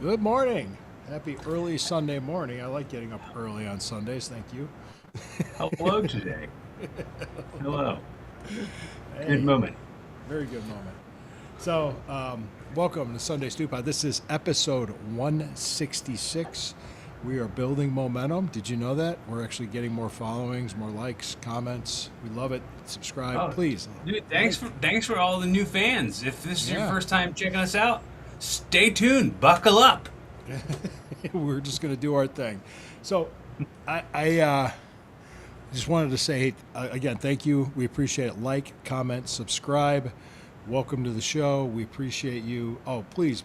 Good morning. Happy early Sunday morning. I like getting up early on Sundays. Thank you. Hello today. Hello. Good Hey, moment. very good moment. So, welcome to Sunday Stew Pod. This is episode 166. We are building momentum. Did you know that? We're actually getting more followings, more likes, comments. We love it. Subscribe, Oh, please. dude, Like. thanks for all the new fans. If this is your Yeah. first time checking us out, stay tuned. Buckle up. We're just going to do our thing. So, I just wanted to say again, thank you. We appreciate it. Like, comment, subscribe. Welcome to the show. We appreciate you. Oh, please,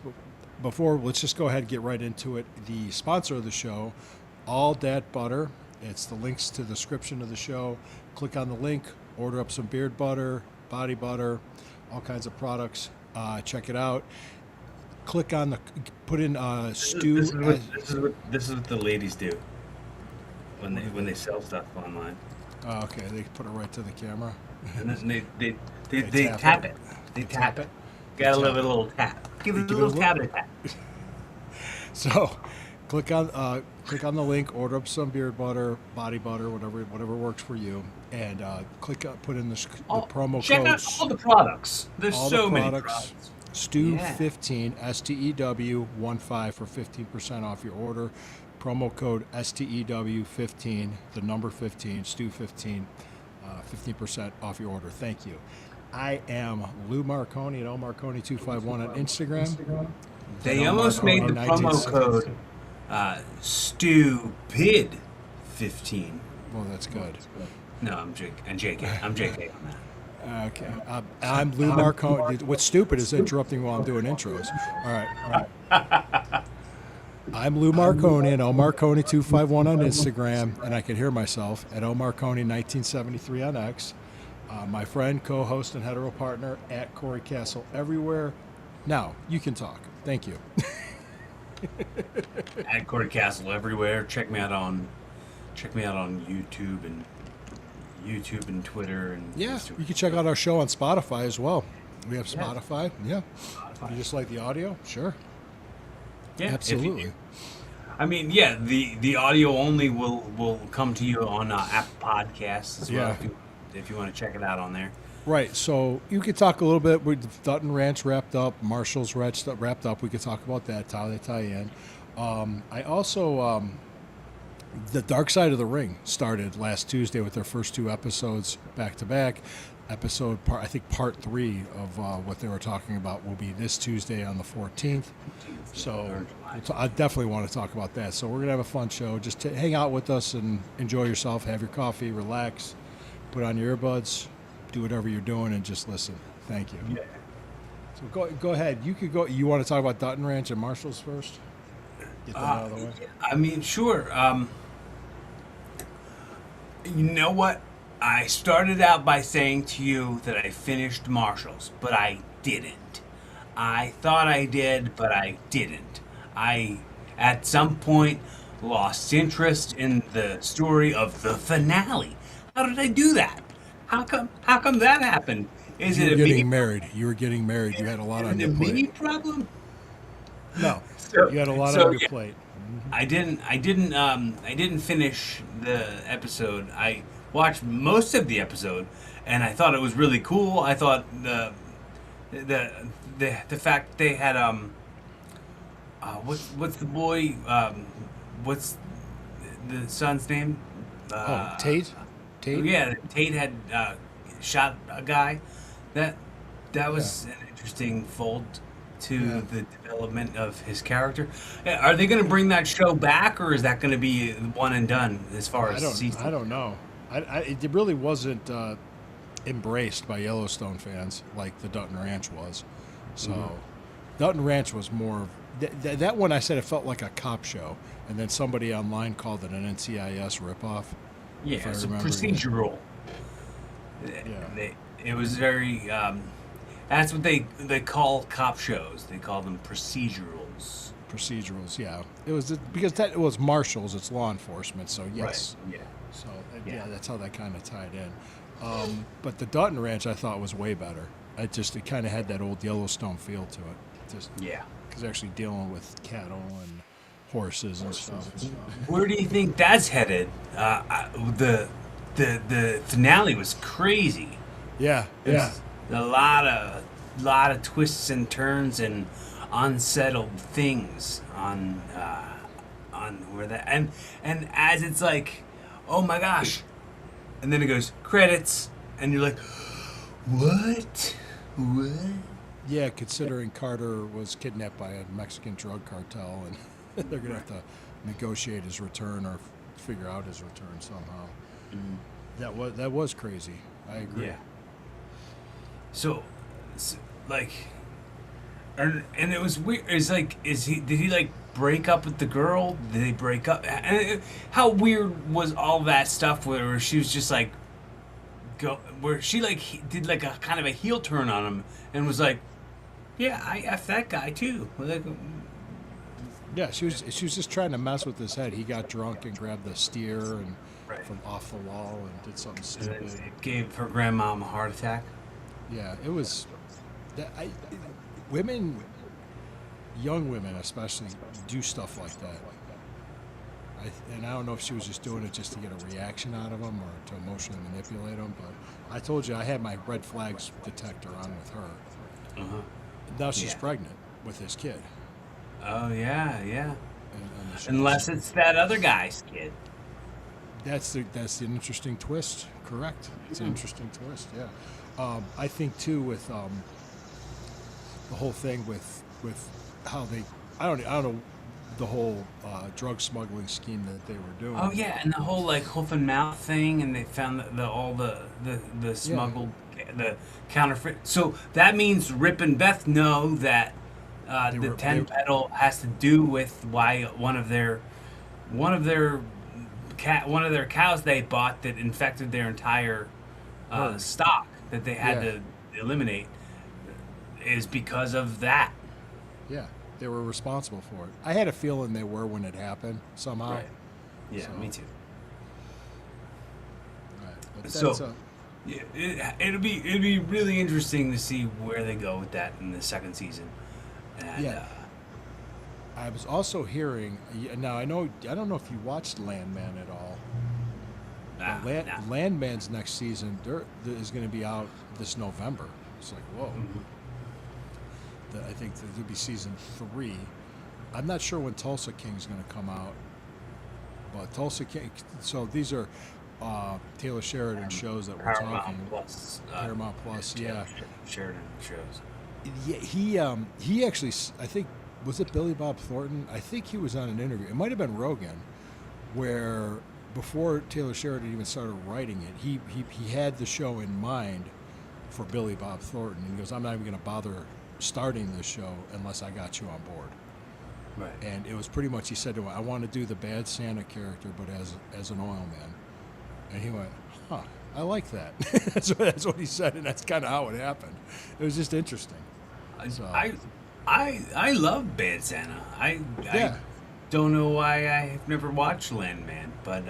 before let's just go ahead and get right into it. The sponsor of the show, All Dat Butter. It's the links to the description of the show. Click on the link, order up some beard butter, body butter, all kinds of products. Check it out. Click on the put in stew. This is what the ladies do when they sell stuff online, Okay, they put it right to the camera. and then they tap tap it. it. They They tap tap it. it. Gotta They give tap it a little tap. Give it a Give it a little little- tap and a tap. So, click on the link, order up some beard butter, body butter, whatever works for you, and put in the promo Check out codes. all the products. There's All so the many products. products. Stew Yeah. 15 STEW15 for 15% off your order. Promo code STEW 15, the number 15, Stew 15, 15% off your order. Thank you. I am Lou Marconi at LMarconi251 on Instagram. They No almost made the Marconi promo 1960. code stupid 15. Well, that's good. No, I'm JK on that. Okay. I'm Lou Marconi. What's stupid is interrupting while I'm doing intros. All right. I'm Lou Marconi at LMarconi251 on Instagram, and I can hear myself at LMarconi1973 on X. My friend, co-host, and hetero partner at Corey Castle everywhere. Now, you can talk. Thank you. At Corey Castle everywhere. Check me out on YouTube and Twitter and Yeah, Instagram. you can check out our show on Spotify as well. We have Yeah. Spotify. Yeah. You just like the audio? Sure. Yeah, if you- Absolutely. I mean, yeah, the audio only will come to you on Apple Podcasts as well Yeah. if you want to check it out on there. Right. So you could talk a little bit with Dutton Ranch wrapped up, Marshall's Ranch wrapped up. We could talk about that, how they tie in. I also, the Dark Side of the Ring started last Tuesday with their first two episodes back to back. I think part 3 of what they were talking about will be this Tuesday on the 14th. So I definitely want to talk about that. So we're going to have a fun show. Just hang out with us and enjoy yourself. Have your coffee, relax, put on your earbuds, do whatever you're doing, and just listen. Thank you. Yeah. So go ahead. You could go. You want to talk about Dutton Ranch and Marshall's first? Get that out of the way. I mean, sure. You know what? I started out by saying to you that I finished Marshall's, but I didn't. I thought I did, but I didn't. I, at some point, lost interest in the story of the finale. How did I do that? How come that happened? Is You it were a me? getting married. You were getting married. You had a lot Is on it a your me plate. problem? No, So, you had a lot so on your yeah, plate. I didn't finish the episode. I watched most of the episode, and I thought it was really cool. I thought the fact they had what's the boy what's the son's name? Oh, Tate. Yeah, Tate had shot a guy. That was an interesting fold to Yeah. the development of his character. Are they going to bring that show back, or is that going to be one and done as far as season? I don't know. It really wasn't embraced by Yellowstone fans like the Dutton Ranch was. So, Dutton Ranch was more. That one I said it felt like a cop show, and then somebody online called it an NCIS ripoff. Yeah, if I it's a remember. procedural. Yeah. It was very. That's what they call cop shows. They call them procedurals. Procedurals, yeah. It was because it was marshals, it's law enforcement, so yes. Right. Yeah. So Yeah. yeah, that's how that kind of tied in. But the Dutton Ranch I thought was way better. It kind of had that old Yellowstone feel to it. Just Yeah. because they're actually dealing with cattle and horses and stuff. Where do you think that's headed? The finale was crazy. Yeah, yeah, There's a lot of twists and turns and unsettled things on where that and as it's like, oh my gosh, and then it goes credits, and you're like, what? yeah. Considering Carter was kidnapped by a Mexican drug cartel, and they're gonna have to negotiate his return or figure out his return somehow. That was crazy. I agree. Yeah. So, like, and it was weird. It's like, did he like break up with the girl? Did they break up? And how weird was all that stuff where she was just like, where she like did like a kind of a heel turn on him and was like, yeah, I F that guy too. Like, Yeah, she was just trying to mess with his head. He got drunk and grabbed the steer and Right. from off the wall and did something and then stupid. it gave her grandmom a heart attack. Yeah, it was. Women, young women especially, do stuff like that. And I don't know if she was just doing it just to get a reaction out of them or to emotionally manipulate them. But I told you I had my red flags detector on with her. Uh-huh. Now she's Yeah. pregnant with his kid. Oh yeah, yeah. And Unless it's that other guy's kid. that's the interesting twist. Correct. It's an interesting twist. Yeah. I think too with the whole thing with how they I don't know the whole drug smuggling scheme that they were doing. Oh yeah, and the whole like hoof and mouth thing, and they found all the smuggled the counterfeit. So that means Rip and Beth know that the ten pedal has to do with why one of their cows they bought that infected their entire Herd. stock that they had Yeah. to eliminate is because of that. Yeah, they were responsible for it. I had a feeling they were when it happened somehow. Right. Yeah, So- me too. Right. But So- that's Yeah, it'll be really interesting to see where they go with that in the second season. And, Yeah. I was also hearing. Now I don't know if you watched Landman at all. Landman's next season is going to be out this November. It's like whoa. I think there'll be season 3. I'm not sure when Tulsa King's going to come out, but Tulsa King. So these are Taylor Sheridan shows that we're Paramount talking. Plus. Paramount Plus, yeah. Sheridan shows. Yeah, he actually, I think, was it Billy Bob Thornton? I think he was on an interview. It might have been Rogan, where before Taylor Sheridan even started writing it, he had the show in mind for Billy Bob Thornton. And he goes, I'm not even going to bother starting this show unless I got you on board. Right. And it was pretty much, he said to him, I want to do the bad Santa character, but as an oil man. And he went, huh, I like that. That's what he said, and that's kind of how it happened. It was just interesting. So- I love Bad Santa. I don't know why I've never watched Landman, but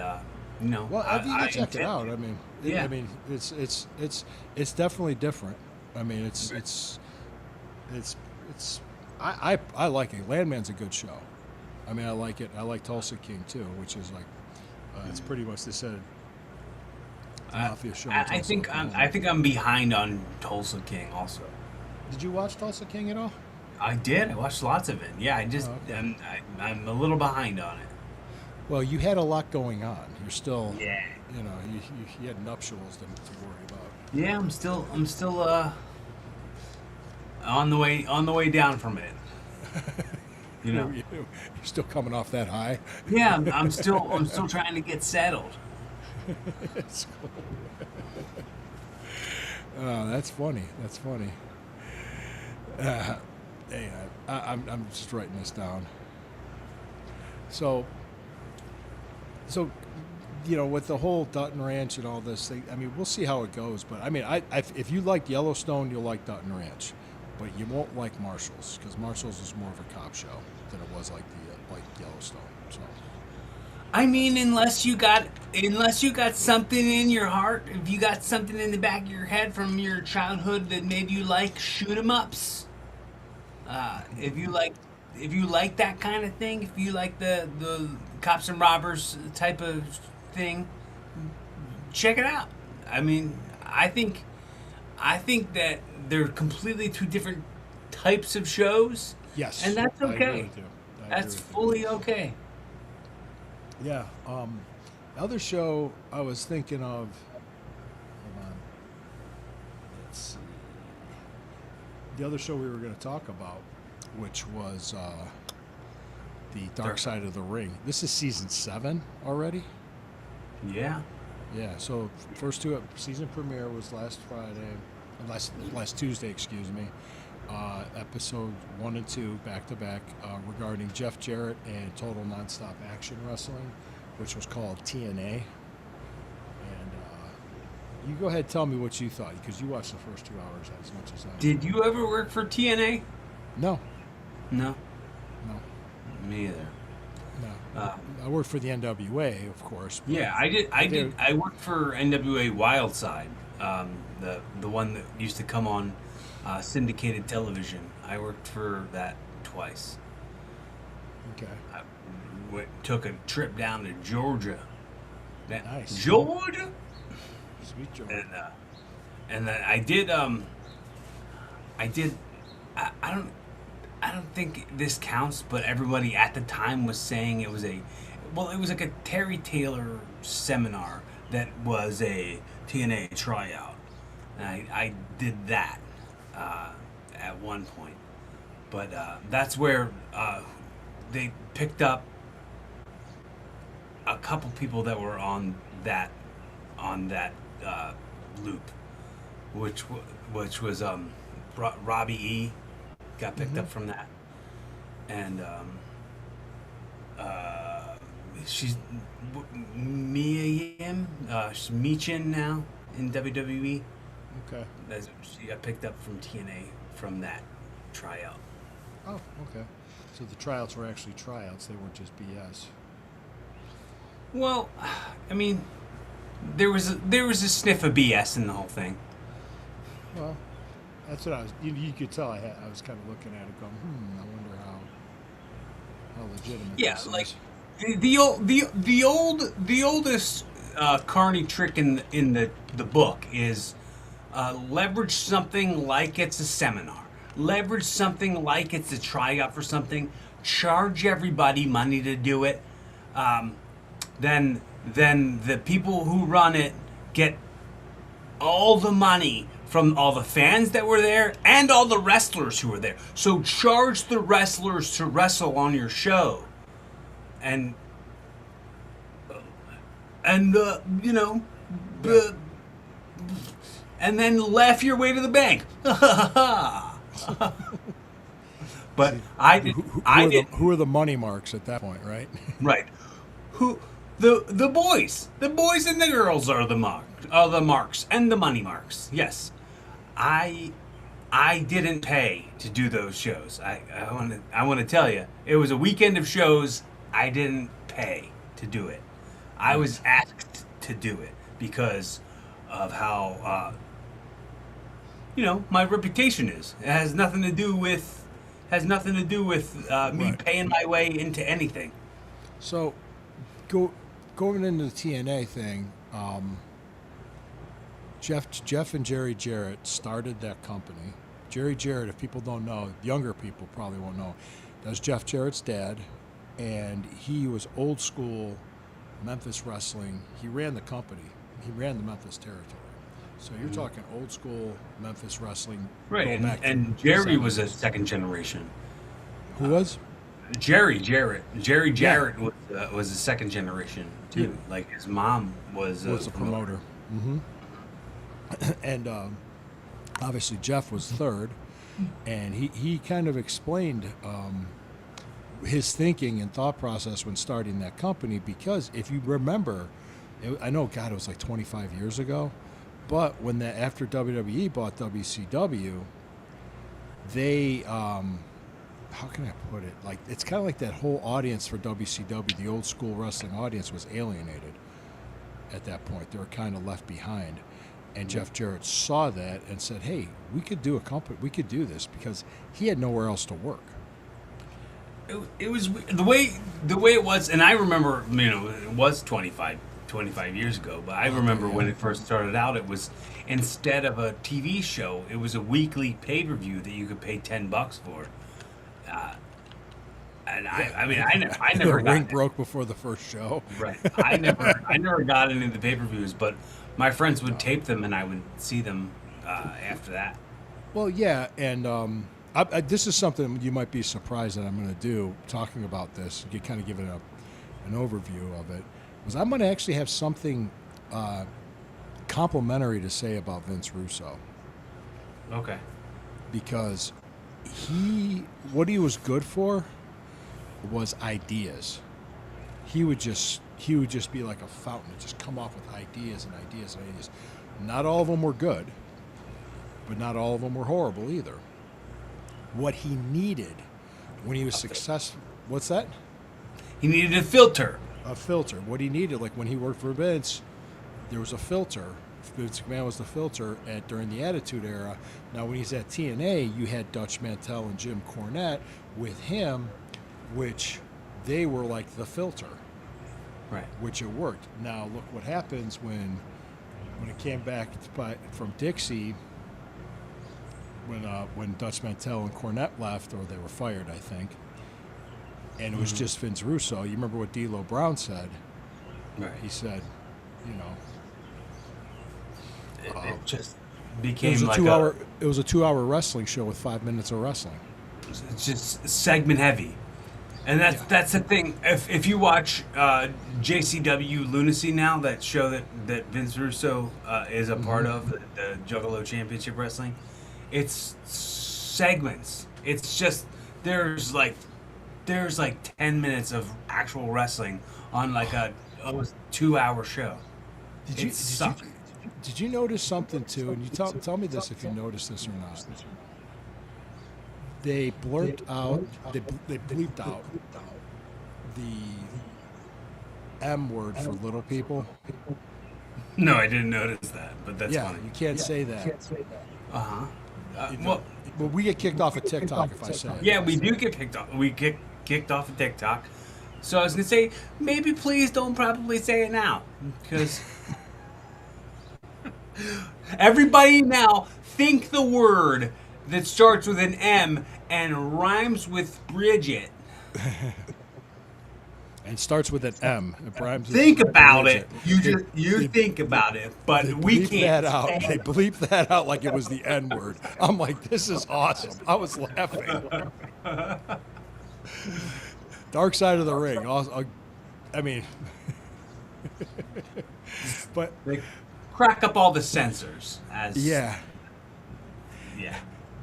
you know. Well, you can check it intend out. to. I mean, Yeah. it's definitely different. I mean, I like it. Landman's a good show. I mean, I like it. I like Tulsa King too, which is like it's pretty much they said mafia show. in I Tulsa, think Oklahoma. I think I'm behind on Tulsa King also. Did you watch Tulsa King at all? I did. I watched lots of it. Yeah, I just Oh, okay. I'm a little behind on it. Well, you had a lot going on. You're still, Yeah. you know, you had nuptials to worry about. Yeah, I'm still on the way down from it. You know. You're still coming off that high. Yeah, I'm still trying to get settled. It's cool. Oh, that's funny. That's funny. Hey, I'm just writing this down. So, you know, with the whole Dutton Ranch and all this thing, I mean, we'll see how it goes. But I mean, if you like Yellowstone, you'll like Dutton Ranch, but you won't like Marshalls because Marshalls is more of a cop show than it was like Yellowstone. So. I mean, unless you got something in your heart, if you got something in the back of your head from your childhood that made you like shoot 'em ups, if you like like that kind of thing, if you like the cops and robbers type of thing, check it out. I mean, I think that they're completely two different types of shows, Yes, and that's I agree okay. with you. I agree That's with you. fully okay. Yeah. The other show I was thinking of. Hold on. Let's see. The other show we were going to talk about, which was the Dark Side of the Ring. This is season 7 already. Yeah. Yeah. So first two season premiere was last Friday, last Tuesday, excuse me. Episode 1 and 2 back to back regarding Jeff Jarrett and Total Nonstop Action Wrestling, which was called TNA. And you go ahead and tell me what you thought, because you watched the first 2 hours as much as I did. Did you ever work for TNA? No, No, no, me either. no. Uh, I worked for the NWA, of course. But Yeah, I did. I they're- did. I worked for NWA Wildside, the one that used to come on syndicated television. I worked for that twice. Okay. I took a trip down to Georgia. Nice. Georgia, Sweet Joe. and then I did. I did. I don't. I don't think this counts, but everybody at the time was saying it was a. Well, it was like a Terry Taylor seminar that was a TNA tryout, and I did that at one point, but that's where they picked up a couple people that were on that loop, which was Robbie E. got picked up from that, and she's Mia Yim. She's Michin now in WWE. Okay. She got picked up from TNA from that tryout. Oh, okay. So the tryouts were actually tryouts. They weren't just BS. Well, I mean, there was a sniff of BS in the whole thing. Well, that's what I was. You could tell I was kind of looking at it, going, I wonder how legitimate. Yeah, this like is. the oldest Carney trick in the book is leverage something like it's a seminar, leverage something like it's a tryout for something, charge everybody money to do it. Then the people who run it get all the money from all the fans that were there and all the wrestlers who were there. So charge the wrestlers to wrestle on your show, and you know, and then laugh your way to the bank. But I did. I did. Who are the money marks at that point, right? Right. Who the boys and the girls are the marks and the money marks. Yes. I didn't pay to do those shows. I want to tell you, it was a weekend of shows. I didn't pay to do it. I was asked to do it because of how my reputation is. It has nothing to do with me Right. paying my way into anything. So, going into the TNA thing, Jeff and Jerry Jarrett started that company. Jerry Jarrett, if people don't know, younger people probably won't know, that's Jeff Jarrett's dad, and he was old school Memphis wrestling. He ran the company. He ran the Memphis territory. So you're talking old school Memphis wrestling. Right, going back to and Jerry the was a 70s. second generation. Who was? Jerry Jarrett was a second generation too. Like his mom was Was the promoter. Hmm. And obviously Jeff was third, and he kind of explained his thinking and thought process when starting that company, because if you remember, I know, God, it was like 25 years ago, but when after WWE bought WCW, they how can I put it? Like, it's kind of like that whole audience for WCW, the old school wrestling audience, was alienated at that point. They were kind of left behind. And Jeff Jarrett saw that and said, hey, we could do a company, we could do this, because he had nowhere else to work. it was the way it was, and I remember, it was 25 years ago, but I remember when it first started out, it was, instead of a TV show, it was a weekly pay-per-view that you could pay $10 for. Uh, and I The never ring got broke before the first show. right. I never got any of the pay-per-views, but my friends would tape them, and I would see them after that. Well, yeah, and this is something you might be surprised that I'm going to do, talking about this, kind of giving an overview of it, was I'm going to actually have something complimentary to say about Vince Russo, Okay. because what he was good for was ideas. He would just be like a fountain, and just come off with ideas and ideas and ideas. Not all of them were good, but not all of them were horrible either. What he needed when he was successful, what's that? He needed a filter. A filter. What he needed, like when he worked for Vince, there was a filter. Vince McMahon was the filter during the Attitude Era. Now, when he's at TNA, you had Dutch Mantel and Jim Cornette with him, which they were like the filter, Right. which it worked. Now, look what happens when it came back from Dixie, when Dutch Mantel and Cornette left, or they were fired, I think, and it was just Vince Russo. You remember what D'Lo Brown said? Right. He said, It just it became was a like 2 hour. It was a 2 hour wrestling show with 5 minutes of wrestling. it's just segment heavy, and that's the thing. If you watch JCW Lunacy now, that show that Vince Russo is a part of, the Juggalo Championship Wrestling, it's segments. It's just there's like 10 minutes of actual wrestling on like a almost 2 hour show. Did It sucked. did you notice something too? And you tell me this if you noticed this or not. They blurted out. They bleeped out the M word for little people. No, I didn't notice that, but that's Yeah, funny. you can't say that. Uh-huh. Well, we get kicked off of TikTok if I say it. Yeah, we do get kicked off. We get kicked off of TikTok. So I was gonna say, maybe please don't probably say it now, because everybody now think the word that starts with an M and rhymes with Bridget. And starts with an M. It rhymes with Think about Bridget. it. You think about it, but They we bleep can't. that out. say They it. bleep that out like it was the N word. I'm like, this is awesome. I was laughing. Dark Side of the Ring. I mean, but They crack up all the censors. yeah, Yeah.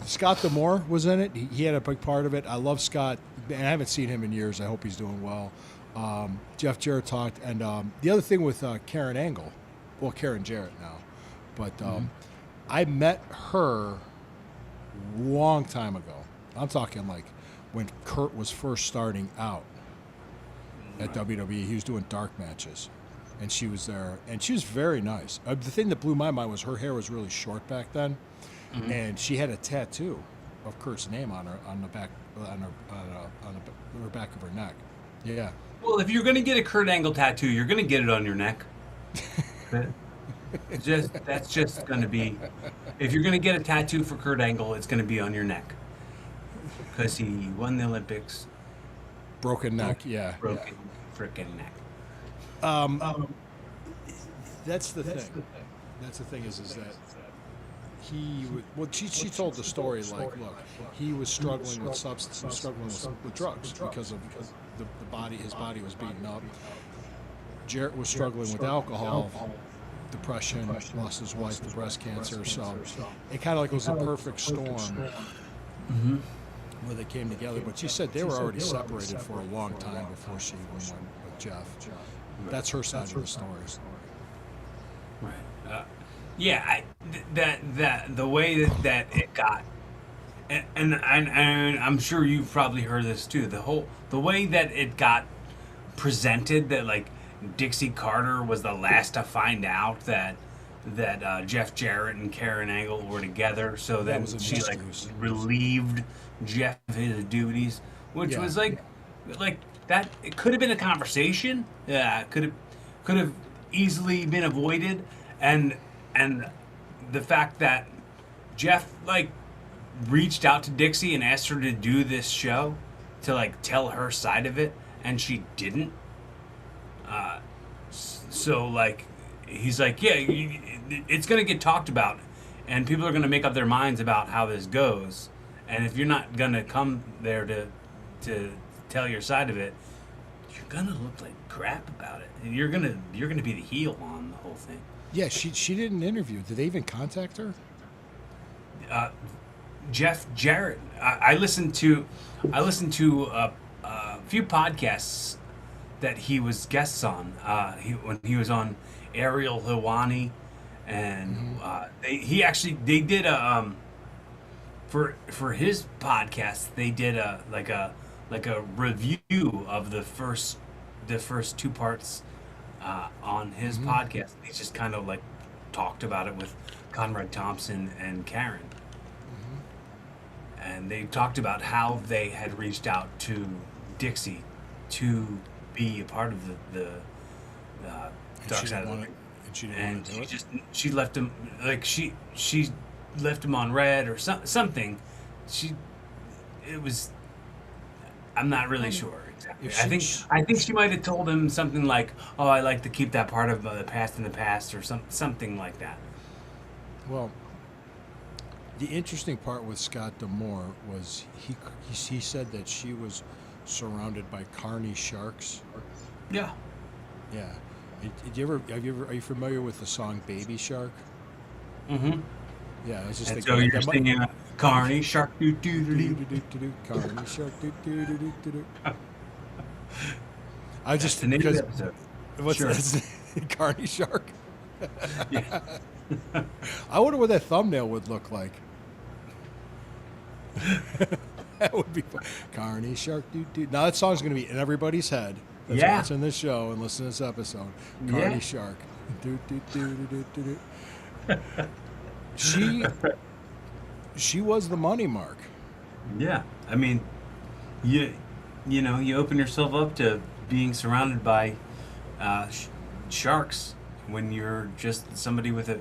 Scott D'Amore was in it. He had a big part of it. I love Scott. And I haven't seen him in years. I hope he's doing well. Jeff Jarrett talked, and the other thing with Karen Angle, well, Karen Jarrett now, but I met her long time ago. I'm talking like when Kurt was first starting out at WWE. He was doing dark matches, and she was there, and she was very nice. The thing that blew my mind was her hair was really short back then, and she had a tattoo of Kurt's name on the back, on her back of her neck. Yeah. Well, if you're gonna get a Kurt Angle tattoo, you're gonna get it on your neck. That's just gonna be. If you're gonna get a tattoo for Kurt Angle, it's gonna be on your neck, because he won the Olympics, Broken neck, yeah. broken frickin' neck. That's the thing. That's the thing is that she told the story like, look, he was struggling with substance, struggling with drugs because of the body. His body was beaten up. Jarrett was struggling with alcohol, depression, lost his wife to breast cancer. So it kind of like was a perfect storm where they came together. But she said they were already separated for a long time before she even went with Jeff. That's her side of the story. Right. Yeah. The way that it got, and I'm sure you've probably heard this too. The way that it got presented, that like Dixie Carter was the last to find out that Jeff Jarrett and Karen Angle were together, so That then was an she like excuse. relieved Jeff of his duties, which Yeah. was like like that. It could have been a conversation. Yeah, could have easily been avoided, and and the fact that Jeff like reached out to Dixie and asked her to do this show to like tell her side of it, and she didn't. So like he's like, yeah, it's gonna get talked about, and people are gonna make up their minds about how this goes. And if you're not gonna come there to tell your side of it, you're gonna look like crap about it. And you're gonna be the heel on the whole thing. Yeah, she did an interview. Did they even contact her? Jeff Jarrett. I listened to a few podcasts that he was guests on. When he was on Ariel Helwani, and they did a for his podcast they did a review of the first two parts on his podcast. They just kind of like talked about it with Conrad Thompson and Karen, and they talked about how they had reached out to Dixie to be a part of the Dark Side of the Ring. And she didn't And want to do it. she left him like she left him on red or something. She it was I'm not really sure exactly. If I think she might have told him something like, "Oh, I like to keep that part of the past in the past," or something like that. Well, the interesting part with Scott D'Amore was he said that she was surrounded by carny sharks. Yeah. Yeah. Are you familiar with the song Baby Shark? Mm-hmm. Yeah, it's just And like so you're singing Carney Shark doo doo doo doo. Carny Shark. I That's just the name of because the episode. what's Sure. that? Carny Shark. Yeah. I wonder what that thumbnail would look like. That would be fun. Carny Shark. Now that song's going to be in everybody's head. That's Yeah. watching this show and listening to this episode. Carny Yeah. Shark. She was the money mark. Yeah, I mean, you open yourself up to being surrounded by sharks when you're just somebody with a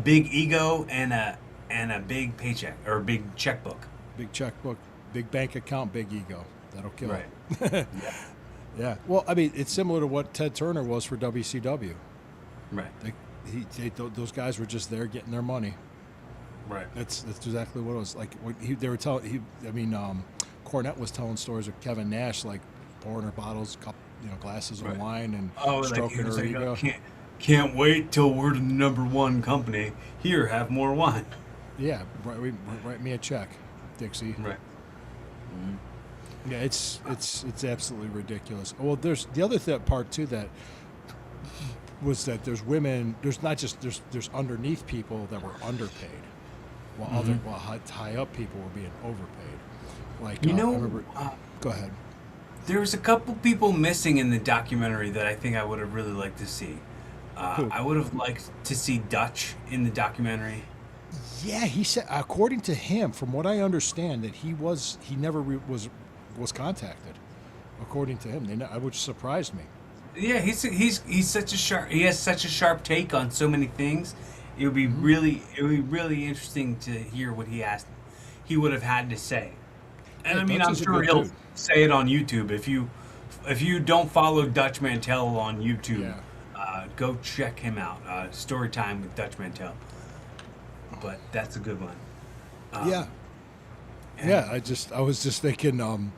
big ego and a big paycheck or a big checkbook. Big checkbook, big bank account, big ego. That'll kill Right. it. Yeah. Well, I mean, it's similar to what Ted Turner was for WCW. Right. Those guys were just there getting their money. Right. That's exactly what it was like. They were telling. Cornette was telling stories of Kevin Nash, like pouring her bottles, glasses of Right. wine, and Oh, like stroking he was her like, ego. can't wait till we're the number one company. Here, have more wine. Yeah, write me a check, Dixie. Right. Yeah, it's absolutely ridiculous. Well, there's the other part too that was that there's women. There's not just there's underneath people that were underpaid, while high up people were being overpaid. Like I remember. Go ahead. There was a couple people missing in the documentary that I think I would have really liked to see. Who? I would have liked to see Dutch in the documentary. Yeah, he said, according to him, from what I understand, that he never was contacted. According to him, which surprised me. Yeah, he's such a sharp. He has such a sharp take on so many things. It would be really interesting to hear what he would have had to say. And Yeah, I mean, Dutch I'm is a sure good he'll dude. say it on YouTube. If you don't follow Dutch Mantel on YouTube, go check him out. Story time with Dutch Mantel. But that's a good one. Yeah. Yeah, I was just thinking,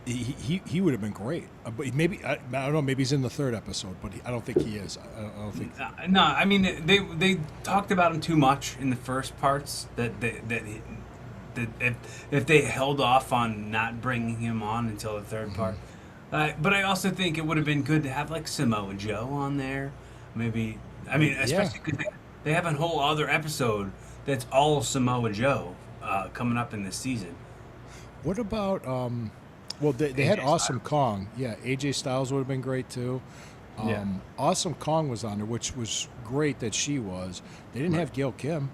he would have been great. But maybe I don't know. Maybe he's in the third episode, but I don't think he is. I don't think. No, I mean they talked about him too much in the first parts. That if they held off on not bringing him on until the third part. But I also think it would have been good to have like Samoa Joe on there. Maybe I mean especially because they have a whole other episode that's all Samoa Joe coming up in this season. What about well, they had AJ Awesome Kong. Yeah, AJ Styles would have been great too. Yeah. Awesome Kong was on there, which was great that she was. They didn't have Gail Kim.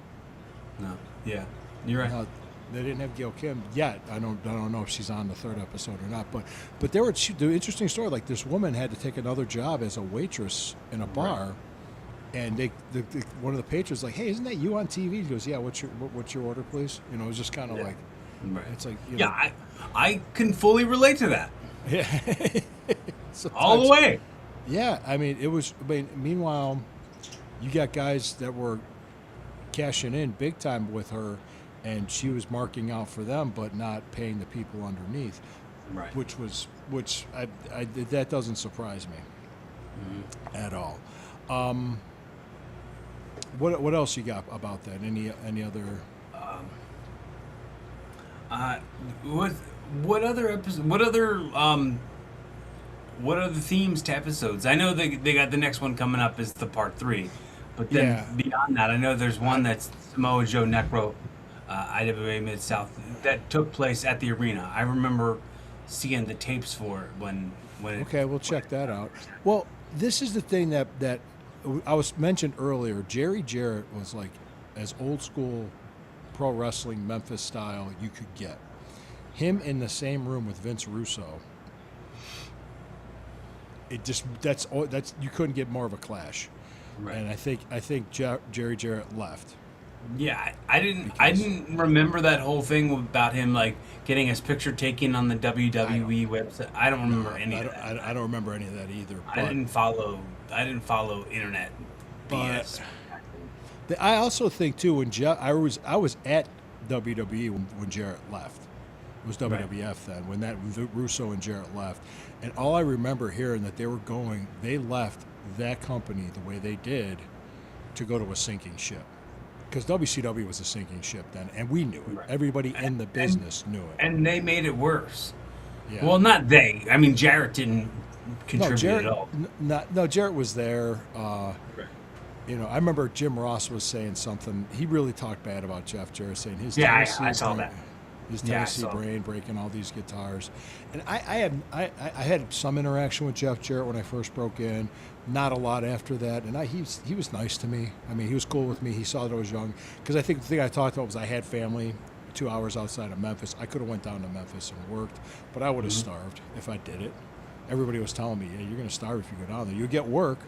No, yeah, you're right. They didn't have Gail Kim yet. I don't know if she's on the third episode or not. But there were the interesting story. Like this woman had to take another job as a waitress in a bar, and one of the patrons was like, "Hey, isn't that you on TV?" He goes, "Yeah. What's your order, please?" You know, it was just kind of like, Right. it's like, you Yeah, know, I can fully relate to that. yeah, All the sometimes- way. Yeah, I mean, it was. I mean, meanwhile, you got guys that were cashing in big time with her, and she was marking out for them, but not paying the people underneath, Right. which that doesn't surprise me at all. What else you got about that? Any other? What other episode? What other themes to episodes? I know they got the next one coming up is the part 3, but then Yeah. beyond that, I know there's one that's Samoa Joe Necro, IWA Mid South that took place at the arena. I remember seeing the tapes for it when it, Okay, we'll check that out. Well, this is the thing that I was mentioned earlier. Jerry Jarrett was like as old school pro wrestling Memphis style you could get. Him in the same room with Vince Russo. It just that's you couldn't get more of a clash. Right. And I think Jerry Jarrett left. Yeah, I didn't remember that whole thing about him like getting his picture taken on the WWE website. I don't remember any of that. I don't remember any of that either. I didn't follow internet BS. I also think too when I was at WWE when Jarrett left. It was WWF then when Russo and Jarrett left, and all I remember hearing that they left that company the way they did to go to a sinking ship, because WCW was a sinking ship then, and we knew it. Right. Everybody in the business knew it. And they made it worse. Yeah. Well, not they. I mean, Jarrett didn't contribute Jarrett, at all. Jarrett was there. You know, I remember Jim Ross was saying something. He really talked bad about Jeff Jarrett, saying his I saw that. His Yeah, I Tennessee saw brain breaking all these guitars, and I had some interaction with Jeff Jarrett when I first broke in. Not a lot after that, and he was nice to me. I mean, he was cool with me. He saw that I was young, because I think the thing I talked about was I had family 2 hours outside of Memphis. I could have went down to Memphis and worked, but I would have starved if I did it. Everybody was telling me, "Yeah, you're going to starve if you go down there. You get work,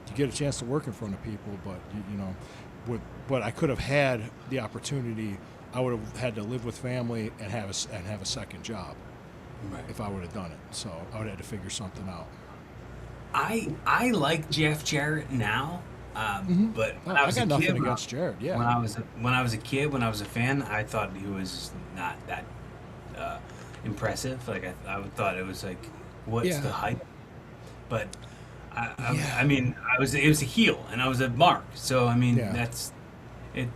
you get a chance to work in front of people, but you know, but I could have had the opportunity. I would have had to live with family and have a second job Right. if I would have done it. So I would have had to figure something out." I like Jeff Jarrett now, but when Oh, I was got a nothing kid, against Jarrett. Yeah, when I was a kid, when I was a fan, I thought he was not that impressive. Like I thought it was like, what's Yeah. the hype? But Yeah. I mean, it was a heel and I was a mark. So I mean, Yeah. that's it.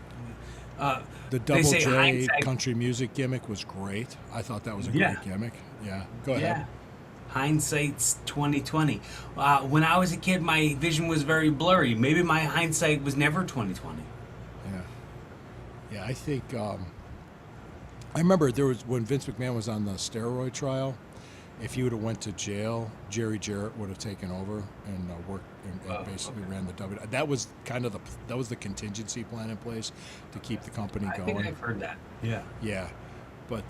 the They Double say J hindsight- country music gimmick was great. I thought that was a Yeah. great gimmick. Yeah, go ahead. Yeah. Hindsight's 2020. When I was a kid, my vision was very blurry. Maybe my hindsight was never 2020. Yeah, yeah. I think I remember there was when Vince McMahon was on the steroid trial. If he would have went to jail, Jerry Jarrett would have taken over and worked and basically ran the W. That was kind of the contingency plan in place to keep the company I going. think I've heard that. Yeah. Yeah, but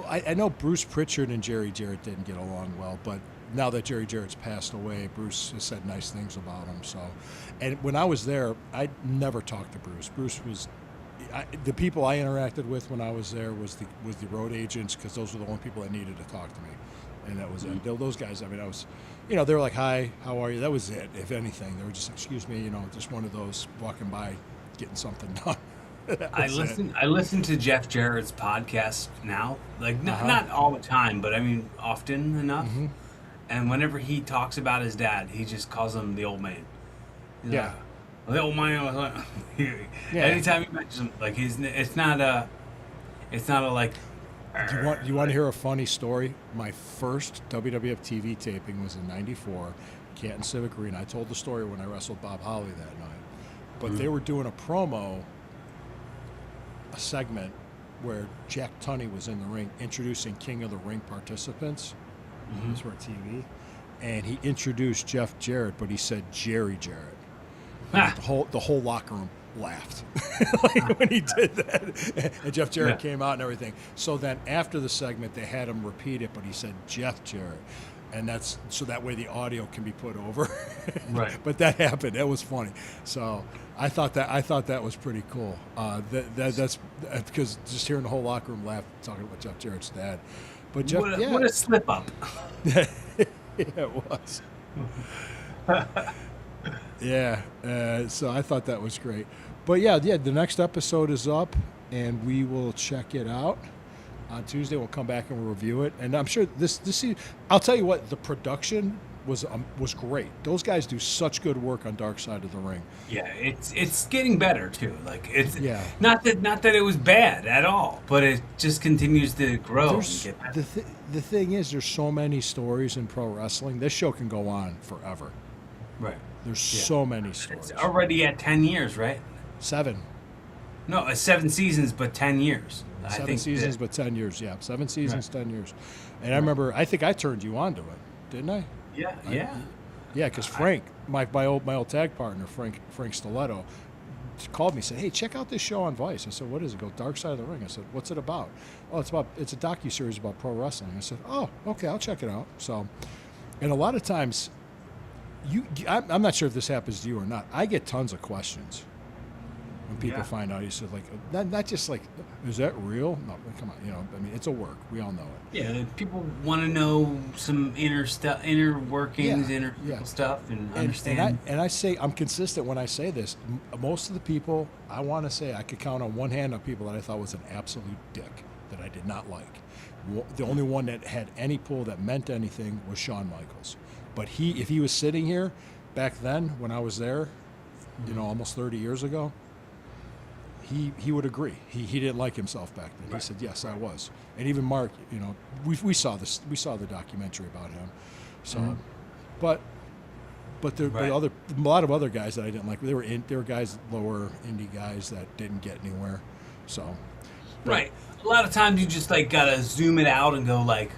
I know Bruce Pritchard and Jerry Jarrett didn't get along well, but now that Jerry Jarrett's passed away, Bruce has said nice things about him. So, and when I was there, I never talked to Bruce. Bruce was the people I interacted with when I was there was the road agents, because those were the only people that needed to talk to me, and that was it. Those guys, I mean, I was, you know, they were like, "Hi, how are you?" That was it. If anything, they were just, "Excuse me," you know, just one of those walking by, getting something done. I listen to Jeff Jarrett's podcast now, like not all the time, but I mean often enough. And whenever he talks about his dad, he just calls him the old man. He's Yeah. like, the old man was like, Yeah. anytime he mentions him, like it's not a like. You want to hear a funny story? My first WWF TV taping was in '94, Canton Civic Arena. I told the story when I wrestled Bob Holly that night, but they were doing a promo, a segment where Jack Tunney was in the ring introducing King of the Ring participants. These were TV, and he introduced Jeff Jarrett, but he said Jerry Jarrett. And the whole locker room laughed like when he did that. And Jeff Jarrett Yeah. came out and everything. So then after the segment, they had him repeat it, but he said Jeff Jarrett. And that's so that way the audio can be put over. Right. But that happened. That was funny. So I thought that was pretty cool. That's because just hearing the whole locker room laugh talking about Jeff Jarrett's dad. But Jeff, What a slip up. yeah, it was. Yeah, so I thought that was great. But yeah, the next episode is up, and we will check it out on Tuesday. We'll come back and we'll review it, and I'm sure this season. I'll tell you what, the production was great. Those guys do such good work on Dark Side of the Ring. Yeah, it's getting better too. Like it's Yeah. not that it was bad at all, but it just continues to grow and There's, get better. the thing is, there's so many stories in pro wrestling. This show can go on forever. Right. There's so many stories. It's already at 10 years, right? 7. No, 7 seasons, but 10 years. I 7 think seasons, that- but 10 years. Yeah, 7 seasons, 10 years. And I remember, I think I turned you on to it, didn't I? yeah, yeah. Yeah, because Frank, my old tag partner, Frank Stiletto, called me and said, "Hey, check out this show on Vice." I said, "What is it?" Go Dark Side of the Ring. I said, "What's it about?" "Oh, it's a docuseries about pro wrestling." I said, "Oh, okay, I'll check it out." So, and a lot of times, I'm not sure if this happens to you or not. I get tons of questions when people Yeah. find out. You said like, not just like, "Is that real?" No, come on, I mean, it's a work. We all know it. Yeah, people want to know some inner workings, Yeah, inner yeah. stuff, and understand. And I say I'm consistent when I say this. Most of the people I want to say I could count on one hand on people that I thought was an absolute dick that I did not like. The only one that had any pull that meant anything was Shawn Michaels. But if he was sitting here back then when I was there, almost 30 years ago, he would agree. He didn't like himself back then. He said, "Yes, I was." And even Mark, we saw this. We saw the documentary about him. So, but a lot of other guys that I didn't like. They were guys, lower indie guys that didn't get anywhere. So, Right. A lot of times you just like gotta zoom it out and go like,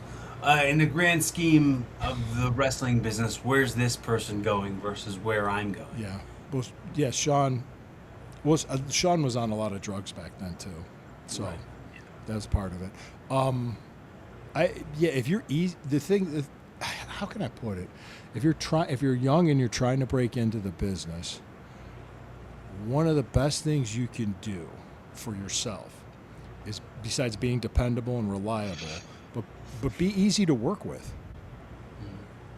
in the grand scheme of the wrestling business, where's this person going versus where I'm going? yeah, Sean was on a lot of drugs back then too. So Right. that's part of it. If you're how can I put it? If you're young and you're trying to break into the business, one of the best things you can do for yourself is, besides being dependable and reliable, but be easy to work with.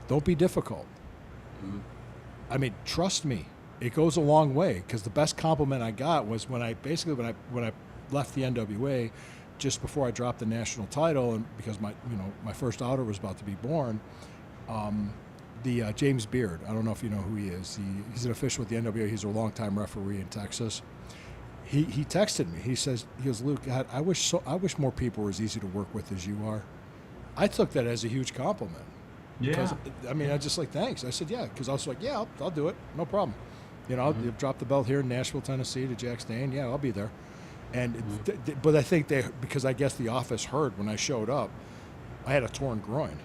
Don't be difficult. I mean, trust me, it goes a long way. Because the best compliment I got was when I left the NWA, just before I dropped the national title, and because my first daughter was about to be born. James Beard, I don't know if you know who he is. He's an official with the NWA. He's a longtime referee in Texas. He texted me. He goes, "Luke, God, I wish more people were as easy to work with as you are." I took that as a huge compliment. Yeah. I mean, I just like, thanks. I said, yeah, because I was like, yeah, I'll do it, no problem. I'll drop the belt here in Nashville, Tennessee to Jack Stain. Yeah, I'll be there. And but I think because I guess the office heard when I showed up, I had a torn groin.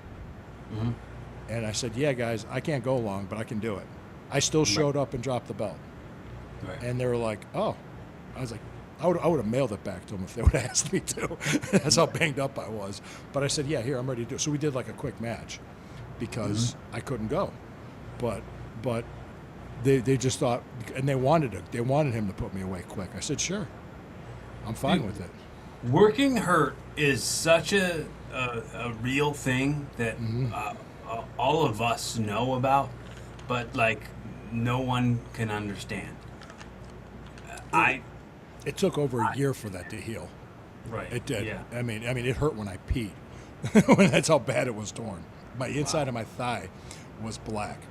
And I said, yeah, guys, I can't go long, but I can do it. I still showed up and dropped the belt. Right. And they were like, oh. I was like, I would have mailed it back to them if they would have asked me to. That's how banged up I was. But I said, yeah, here, I'm ready to do it. So we did like a quick match because I couldn't go. But they just thought, and they wanted him to put me away quick. I said, sure, I'm fine with it. Working hurt is such a real thing that all of us know about, but like no one can understand. It took over a year for that to heal. Right. It did. Yeah. I mean, it hurt when I peed. That's how bad it was torn. My inside of my thigh was black.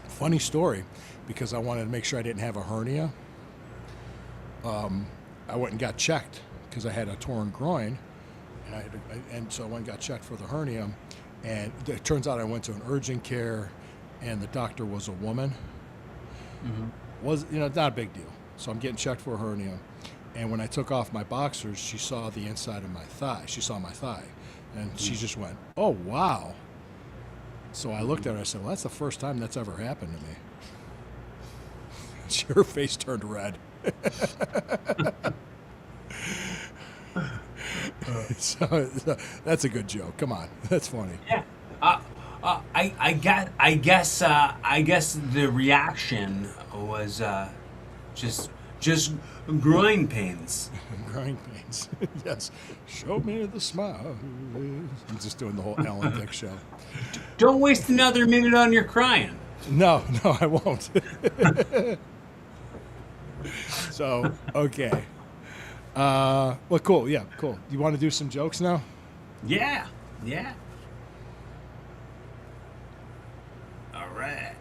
Funny story, because I wanted to make sure I didn't have a hernia. I went and got checked because I had a torn groin, and so I went and got checked for the hernia. And it turns out I went to an urgent care, and the doctor was a woman. Was not a big deal. So I'm getting checked for a hernia. And when I took off my boxers, she saw the inside of my thigh. She saw my thigh. And she just went, "Oh, wow." So I looked at her. I said, "Well, that's the first time that's ever happened to me." Her face turned red. So that's a good joke. Come on, that's funny. Yeah. I guess the reaction was just groin pains. Growing pains. Yes. Show me the smile. I'm just doing the whole Alan Thicke show. Don't waste another minute on your crying. No, I won't. So, okay. Well, cool. Yeah, cool. You want to do some jokes now? Yeah. Yeah. All right.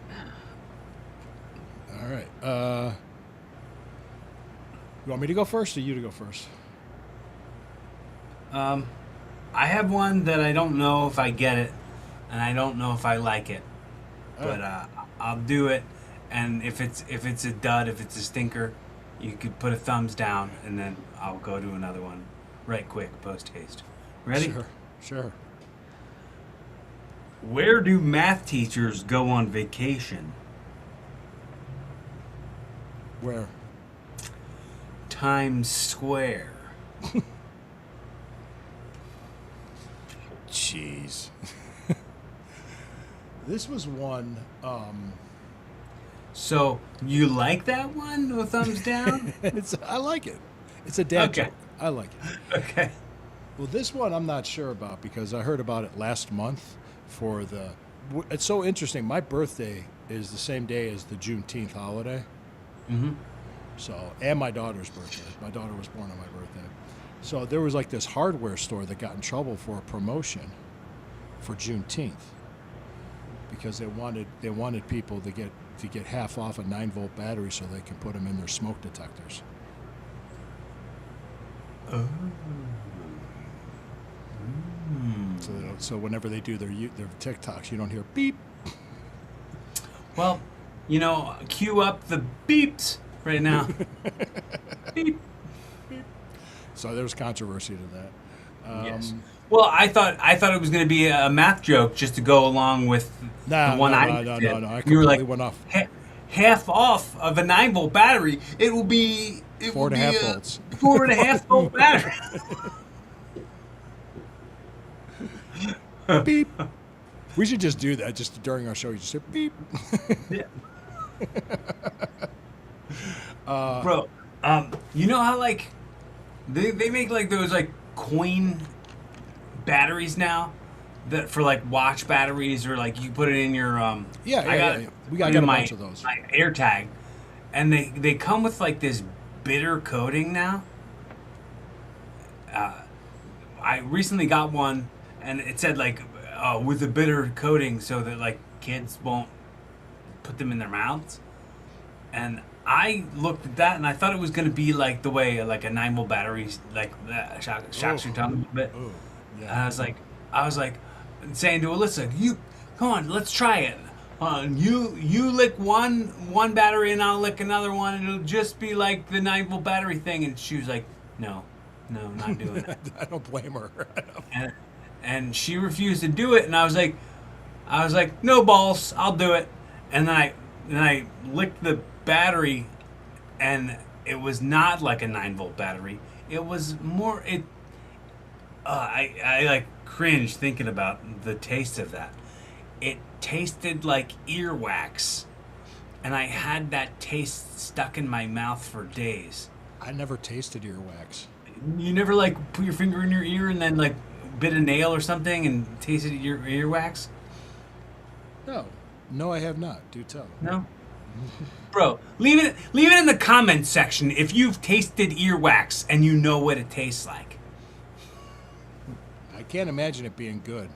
All right. You want me to go first or you to go first? I have one that I don't know if I get it, and I don't know if I like it, but I'll do it. And if it's a dud, if it's a stinker, you could put a thumbs down, and then I'll go to another one, right quick, post haste. Ready? Sure. Where do math teachers go on vacation? Where? Times Square. Jeez. This was one. So you like that one? No thumbs down. I like it. It's a dad Okay. joke. I like it. Okay. Well, this one I'm not sure about because I heard about it last month for the. It's so interesting. My birthday is the same day as the Juneteenth holiday. Mm-hmm. So, and my daughter's birthday. My daughter was born on my birthday. So there was like this hardware store that got in trouble for a promotion for Juneteenth because they wanted people to get half off a 9-volt battery so they can put them in their smoke detectors. Oh. So whenever they do their TikToks, you don't hear beep. Well, cue up the beeps right now. Beep. So there was controversy to that. Yes. Well, I thought it was going to be a math joke just to go along with the one I did. No. I You were completely like, went off. Half off of a 9-volt battery, it will be 4.5 volts. 4.5 volt battery. Beep. We should just do that just during our show. You just say beep. Yeah. Bro, you know how like they make like those like coin batteries now that for like watch batteries or like you put it in your Yeah. We got a bunch of those. my AirTag, and they come with like this bitter coating now. I recently got one, and it said like with a bitter coating so that like kids won't put them in their mouths. And I looked at that and I thought it was going to be like the way like a 9-volt battery like shocks your tongue a little bit. Oh, And yeah. I was like saying to Alyssa, "You come on, let's try it. You lick one battery and I'll lick another one, and it'll just be like the 9-volt battery thing." And she was like, "No, not doing that." I don't blame her. and she refused to do it, and I was like, "No balls, I'll do it." And then I licked the battery, and it was not like a 9-volt battery. It was more it. I like cringe thinking about the taste of that. It tasted like earwax, and I had that taste stuck in my mouth for days. I never tasted earwax. You never like put your finger in your ear and then like bit a nail or something and tasted your earwax? No, I have not. Do tell. No. Bro, leave it in the comments section if you've tasted earwax and you know what it tastes like. I can't imagine it being good.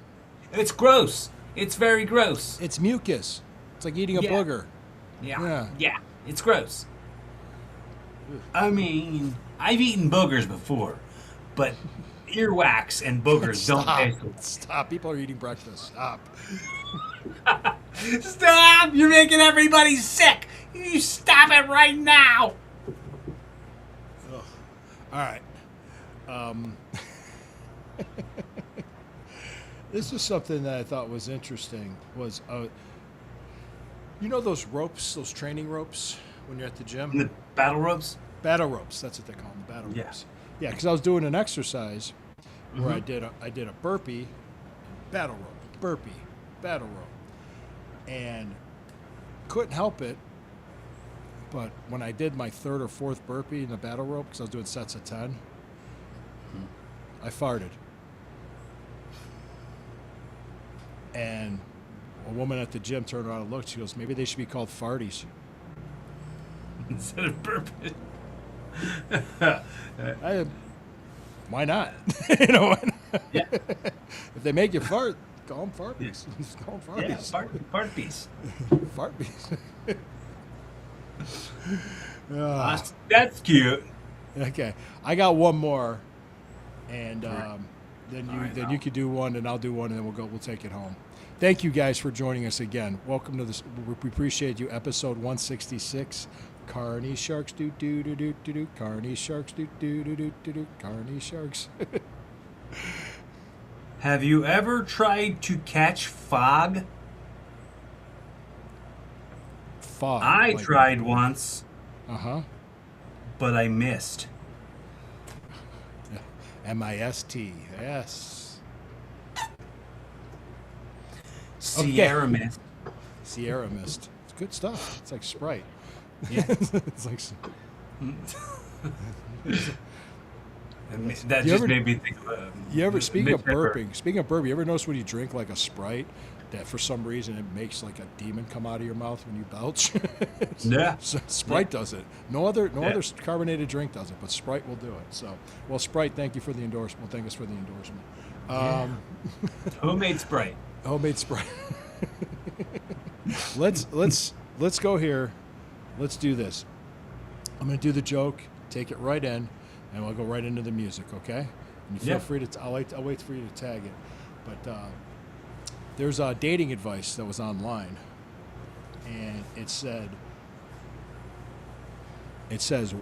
It's gross. It's very gross. It's mucus. It's like eating a Yeah. booger. Yeah. Yeah. It's gross. I mean, I've eaten boogers before, but earwax and boogers don't taste good. Stop. People are eating breakfast. Stop. Stop! You're making everybody sick. You stop it right now. All right. This is something that I thought was interesting. Was you know those ropes, those training ropes when you're at the In gym? the battle ropes? Battle ropes. That's what they call them. The battle Yeah. ropes. Yeah, because I was doing an exercise where Mhm. I did a burpee, battle rope, burpee, battle rope, and couldn't help it. But when I did my third or fourth burpee in the battle rope, because I was doing sets of 10, I farted. And a woman at the gym turned around and looked. She goes, maybe they should be called farties. Instead of burping. Why not? You know, why not? Yeah. If they make you fart, call them farties. Call them Yeah, farties. fart piece. Farties. That's cute. Okay, I got one more, and then right, you could do one, and I'll do one, and then we'll take it home. Thank you guys for joining us again. Welcome to this. We appreciate you. Episode 166. Carney Sharks do do do do do do. Carney Sharks do do do do do do. Carney Sharks. Have you ever tried to catch fog? Fog. I tried once, Uh-huh. but I missed. MIST. Yes. Sierra mist. Sierra Mist. It's good stuff. It's like Sprite. Yeah. It's like That You just ever- made me think of you ever speaking of Midnight burping. Speaking of burping, you ever notice when you drink like a Sprite that for some reason it makes like a demon come out of your mouth when you belch? Yeah. So Sprite does it. No other Yeah. carbonated drink does it, but Sprite will do it. So, well, Sprite, thank you for the endorsement. Well, thank us for the endorsement. Homemade Sprite. Homemade Sprite. let's go here. Let's do this. I'm going to do the joke, take it right in, and we'll go right into the music, okay? And you feel Yeah. free to. I'll wait for you to tag it. But there's dating advice that was online, and it says,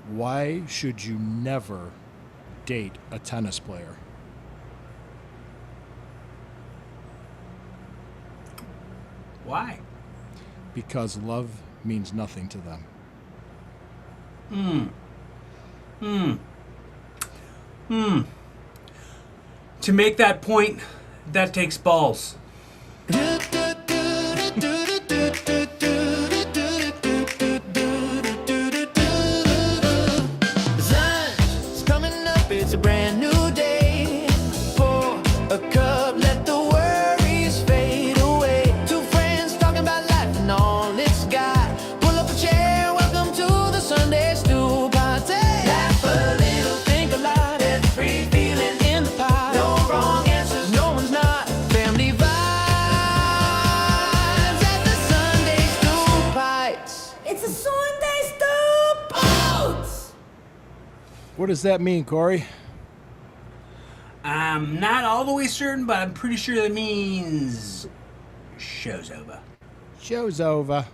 why should you never date a tennis player? Why? Because love means nothing to them. To make that point, that takes balls. Sun's coming up, it's a brand new day. Pour a cup, let the worries fade away. Two friends talking about life and all it's got. Pull up a chair, welcome to the Sunday Stew Party. Laugh a little, think a lot, every feeling in the pot. No wrong answers, no one's not. Family vibes at the Sunday Stew Bites. It's a Sunday Stew Bites. What does that mean, Corey? I'm not all the way certain, but I'm pretty sure that means show's over. Show's over.